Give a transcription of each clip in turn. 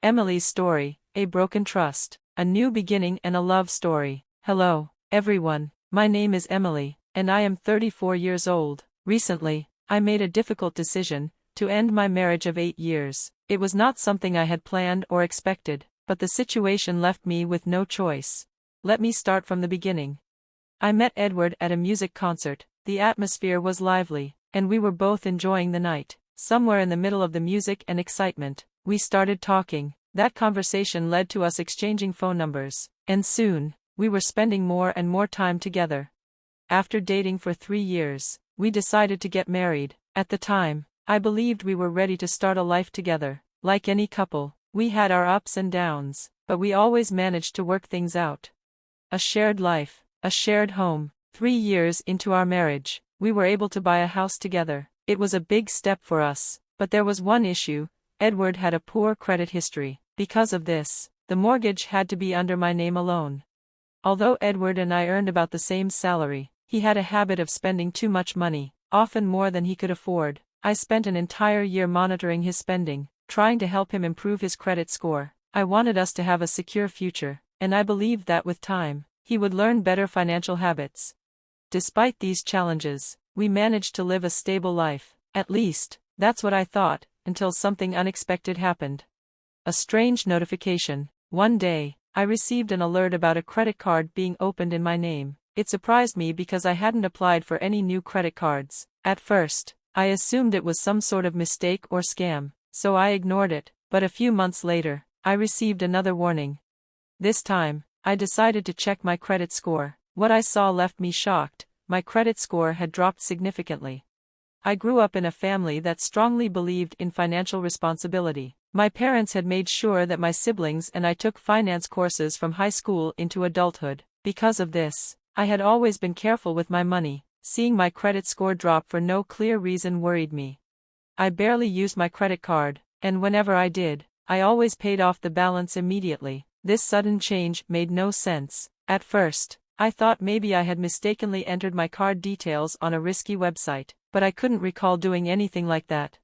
Emily's Story, A Broken Trust, A New Beginning and a Love Story. Hello, everyone. My name is Emily, and I am 34 years old. Recently, I made a difficult decision to end my marriage of 8 years. It was not something I had planned or expected, but the situation left me with no choice. Let me start from the beginning. I met Edward at a music concert. The atmosphere was lively, and we were both enjoying the night. Somewhere in the middle of the music and excitement, we started talking. That conversation led to us exchanging phone numbers, and soon, we were spending more and more time together. After dating for 3 years, we decided to get married. At the time, I believed we were ready to start a life together. Like any couple, we had our ups and downs, but we always managed to work things out. A shared life, a shared home. 3 years into our marriage, we were able to buy a house together. It was a big step for us, but there was one issue. Edward had a poor credit history. Because of this, the mortgage had to be under my name alone. Although Edward and I earned about the same salary, he had a habit of spending too much money, often more than he could afford. I spent an entire year monitoring his spending, trying to help him improve his credit score. I wanted us to have a secure future, and I believed that with time, he would learn better financial habits. Despite these challenges, we managed to live a stable life. At least, that's what I thought, until something unexpected happened. A strange notification. One day, I received an alert about a credit card being opened in my name. It surprised me because I hadn't applied for any new credit cards. At first, I assumed it was some sort of mistake or scam, so I ignored it. But a few months later, I received another warning. This time, I decided to check my credit score. What I saw left me shocked. My credit score had dropped significantly. I grew up in a family that strongly believed in financial responsibility. My parents had made sure that my siblings and I took finance courses from high school into adulthood. Because of this, I had always been careful with my money. Seeing my credit score drop for no clear reason worried me. I barely used my credit card, and whenever I did, I always paid off the balance immediately. This sudden change made no sense. At first, I thought maybe I had mistakenly entered my card details on a risky website, but I couldn't recall doing anything like that.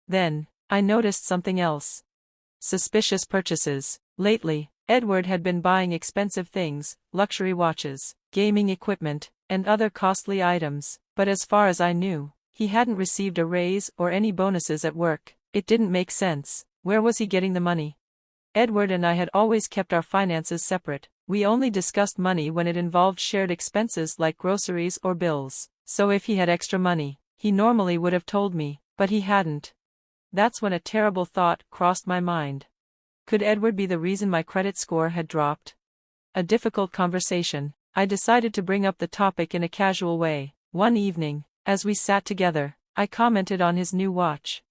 Then, I noticed something else. Suspicious purchases. Lately, Edward had been buying expensive things, luxury watches, gaming equipment, and other costly items, but as far as I knew, he hadn't received a raise or any bonuses at work. It didn't make sense. Where was he getting the money? Edward and I had always kept our finances separate. We only discussed money when it involved shared expenses like groceries or bills. So if he had extra money, he normally would have told me, but he hadn't. That's when a terrible thought crossed my mind. Could Edward be the reason my credit score had dropped? A difficult conversation. I decided to bring up the topic in a casual way. One evening, as we sat together, I commented on his new watch.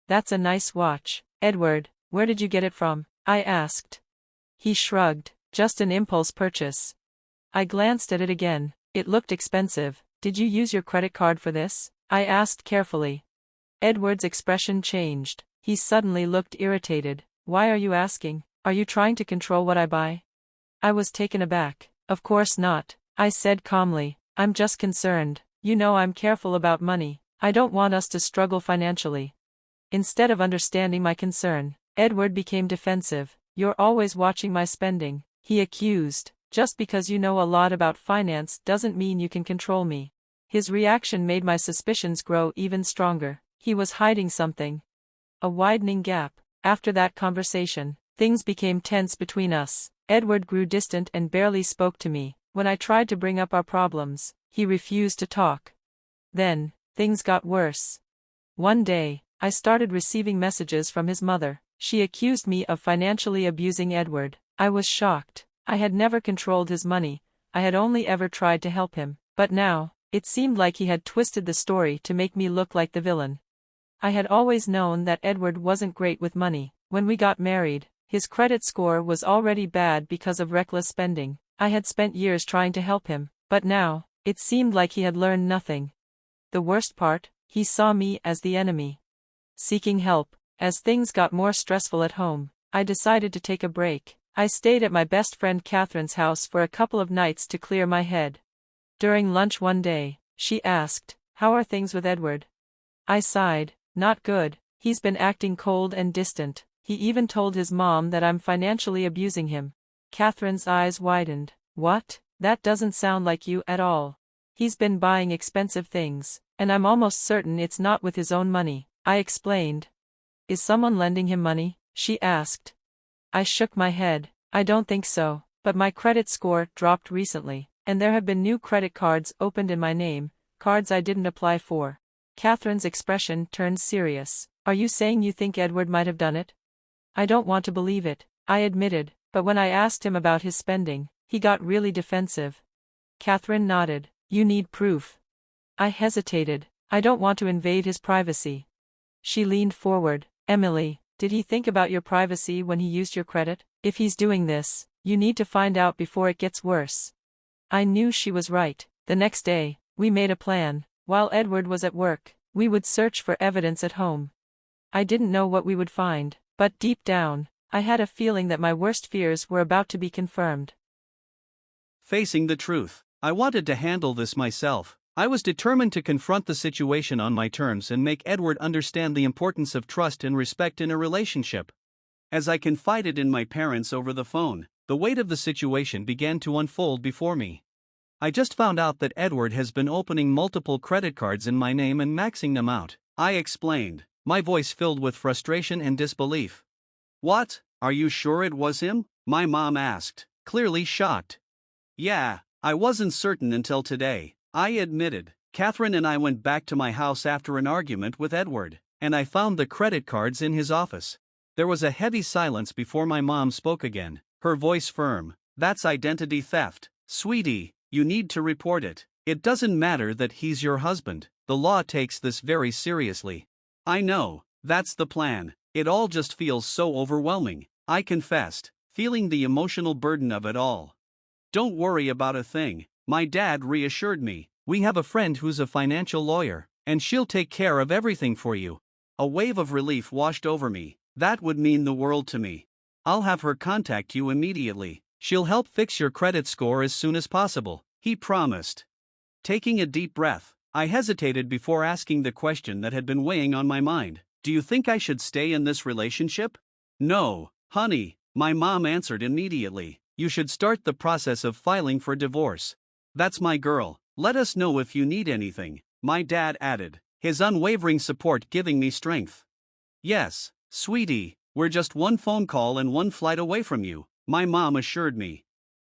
"That's a nice watch, Edward. Where did you get it from?" I asked. He shrugged. "Just an impulse purchase." I glanced at it again. It looked expensive. "Did you use your credit card for this?" I asked carefully. Edward's expression changed. He suddenly looked irritated. "Why are you asking? Are you trying to control what I buy?" I was taken aback. "Of course not," I said calmly. "I'm just concerned. You know I'm careful about money. I don't want us to struggle financially." Instead of understanding my concern, Edward became defensive. "You're always watching my spending," he accused. "Just because you know a lot about finance doesn't mean you can control me." His reaction made my suspicions grow even stronger. He was hiding something. A widening gap. After that conversation, things became tense between us. Edward grew distant and barely spoke to me. When I tried to bring up our problems, he refused to talk. Then, things got worse. One day, I started receiving messages from his mother. She accused me of financially abusing Edward. I was shocked. I had never controlled his money. I had only ever tried to help him. But now, it seemed like he had twisted the story to make me look like the villain. I had always known that Edward wasn't great with money. When we got married, his credit score was already bad because of reckless spending. I had spent years trying to help him, but now, it seemed like he had learned nothing. The worst part, he saw me as the enemy. Seeking help. As things got more stressful at home, I decided to take a break. I stayed at my best friend Catherine's house for a couple of nights to clear my head. During lunch one day, she asked, "How are things with Edward?" I sighed. "Not good. He's been acting cold and distant. He even told his mom that I'm financially abusing him. Catherine's eyes widened. What? That doesn't sound like you at all. He's been buying expensive things, and I'm almost certain it's not with his own money, I explained. Is someone lending him money? She asked. I shook my head. I don't think so, but my credit score dropped recently, and there have been new credit cards opened in my name, cards I didn't apply for. Catherine's expression turned serious. Are you saying you think Edward might have done it? I don't want to believe it, I admitted, but when I asked him about his spending, he got really defensive. Catherine nodded. You need proof. I hesitated. I don't want to invade his privacy. She leaned forward. Emily, did he think about your privacy when he used your credit? If he's doing this, you need to find out before it gets worse. I knew she was right. The next day, we made a plan. While Edward was at work, we would search for evidence at home. I didn't know what we would find, but deep down, I had a feeling that my worst fears were about to be confirmed. Facing the truth. I wanted to handle this myself. I was determined to confront the situation on my terms and make Edward understand the importance of trust and respect in a relationship. As I confided in my parents over the phone, the weight of the situation began to unfold before me. I just found out that Edward has been opening multiple credit cards in my name and maxing them out, I explained, my voice filled with frustration and disbelief. What? Are you sure it was him? My mom asked, clearly shocked. Yeah, I wasn't certain until today, I admitted. Catherine and I went back to my house after an argument with Edward, and I found the credit cards in his office. There was a heavy silence before my mom spoke again, her voice firm. That's identity theft, sweetie, you need to report it. It doesn't matter that he's your husband, the law takes this very seriously. I know, that's the plan. It all just feels so overwhelming, I confessed, feeling the emotional burden of it all. Don't worry about a thing, my dad reassured me. We have a friend who's a financial lawyer, and she'll take care of everything for you. A wave of relief washed over me. That would mean the world to me. I'll have her contact you immediately. She'll help fix your credit score as soon as possible, he promised. Taking a deep breath, I hesitated before asking the question that had been weighing on my mind. Do you think I should stay in this relationship? No, honey, my mom answered immediately. You should start the process of filing for divorce. That's my girl. Let us know if you need anything, my dad added, his unwavering support giving me strength. Yes, sweetie, we're just one phone call and one flight away from you, my mom assured me.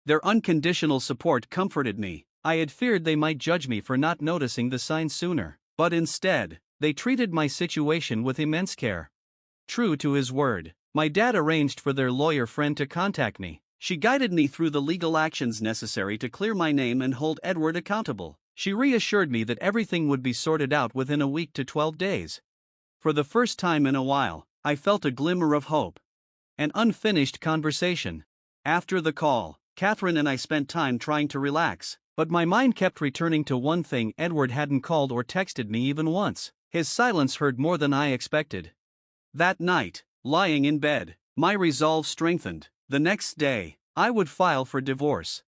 Their unconditional support comforted me. I had feared they might judge me for not noticing the signs sooner, but instead, they treated my situation with immense care. True to his word, my dad arranged for their lawyer friend to contact me. She guided me through the legal actions necessary to clear my name and hold Edward accountable. She reassured me that everything would be sorted out within a week to 12 days. For the first time in a while, I felt a glimmer of hope. An unfinished conversation. After the call, Catherine and I spent time trying to relax, but my mind kept returning to one thing: Edward hadn't called or texted me even once. His silence hurt more than I expected. That night, lying in bed, my resolve strengthened. The next day, I would file for divorce.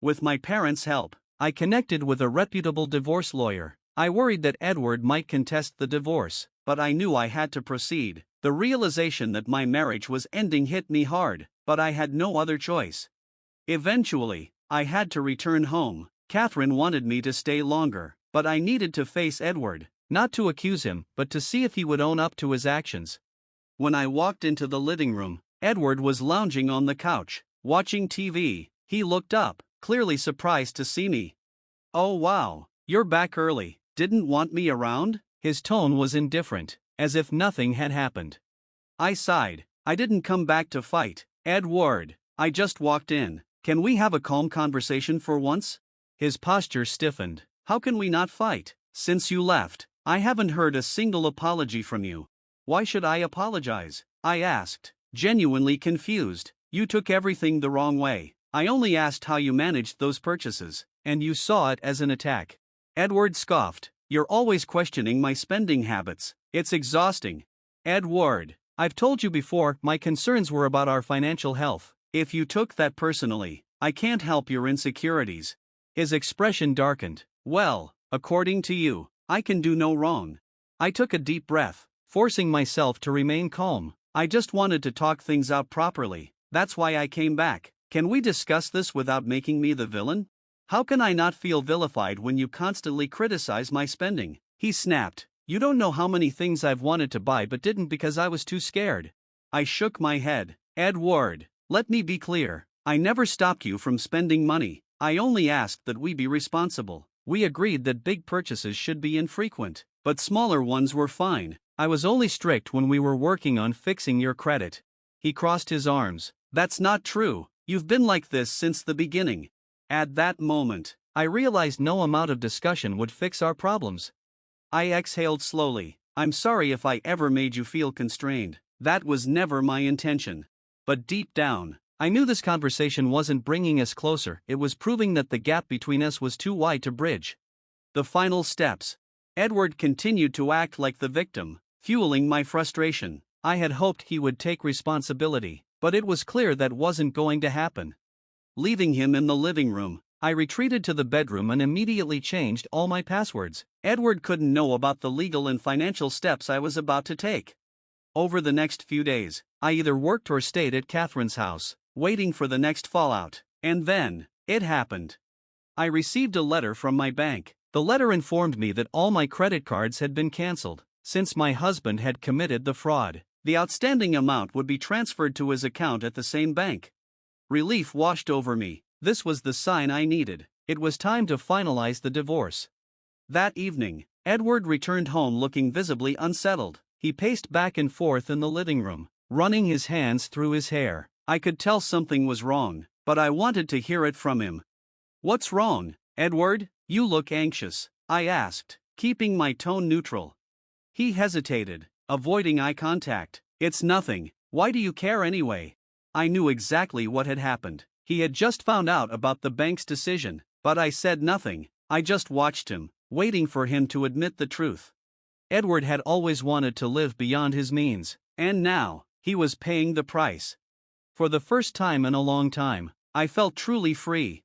With my parents' help, I connected with a reputable divorce lawyer. I worried that Edward might contest the divorce, but I knew I had to proceed. The realization that my marriage was ending hit me hard, but I had no other choice. Eventually, I had to return home. Catherine wanted me to stay longer, but I needed to face Edward, not to accuse him, but to see if he would own up to his actions. When I walked into the living room, Edward was lounging on the couch, watching TV. He looked up, clearly surprised to see me. Oh wow, you're back early. Didn't want me around? His tone was indifferent, as if nothing had happened. I sighed. I didn't come back to fight, Edward. I just walked in. Can we have a calm conversation for once? His posture stiffened. How can we not fight? Since you left, I haven't heard a single apology from you. Why should I apologize? I asked, genuinely confused. You took everything the wrong way. I only asked how you managed those purchases, and you saw it as an attack. Edward scoffed. You're always questioning my spending habits. It's exhausting. Edward, I've told you before, my concerns were about our financial health. If you took that personally, I can't help your insecurities. His expression darkened. Well, according to you, I can do no wrong. I took a deep breath, forcing myself to remain calm. I just wanted to talk things out properly. That's why I came back. Can we discuss this without making me the villain? How can I not feel vilified when you constantly criticize my spending? He snapped. You don't know how many things I've wanted to buy but didn't because I was too scared. I shook my head. Edward, let me be clear. I never stopped you from spending money. I only asked that we be responsible. We agreed that big purchases should be infrequent, but smaller ones were fine. I was only strict when we were working on fixing your credit. He crossed his arms. That's not true. You've been like this since the beginning. At that moment, I realized no amount of discussion would fix our problems. I exhaled slowly. I'm sorry if I ever made you feel constrained. That was never my intention. But deep down, I knew this conversation wasn't bringing us closer, it was proving that the gap between us was too wide to bridge. The final steps. Edward continued to act like the victim, fueling my frustration. I had hoped he would take responsibility, but it was clear that wasn't going to happen. Leaving him in the living room, I retreated to the bedroom and immediately changed all my passwords. Edward couldn't know about the legal and financial steps I was about to take. Over the next few days, I either worked or stayed at Catherine's house, waiting for the next fallout. And then, it happened. I received a letter from my bank. The letter informed me that all my credit cards had been cancelled. Since my husband had committed the fraud, the outstanding amount would be transferred to his account at the same bank. Relief washed over me. This was the sign I needed. It was time to finalize the divorce. That evening, Edward returned home looking visibly unsettled. He paced back and forth in the living room, running his hands through his hair. I could tell something was wrong, but I wanted to hear it from him. What's wrong, Edward? You look anxious, I asked, keeping my tone neutral. He hesitated, avoiding eye contact. It's nothing. Why do you care anyway? I knew exactly what had happened. He had just found out about the bank's decision, but I said nothing. I just watched him, waiting for him to admit the truth. Edward had always wanted to live beyond his means, and now, he was paying the price. For the first time in a long time, I felt truly free.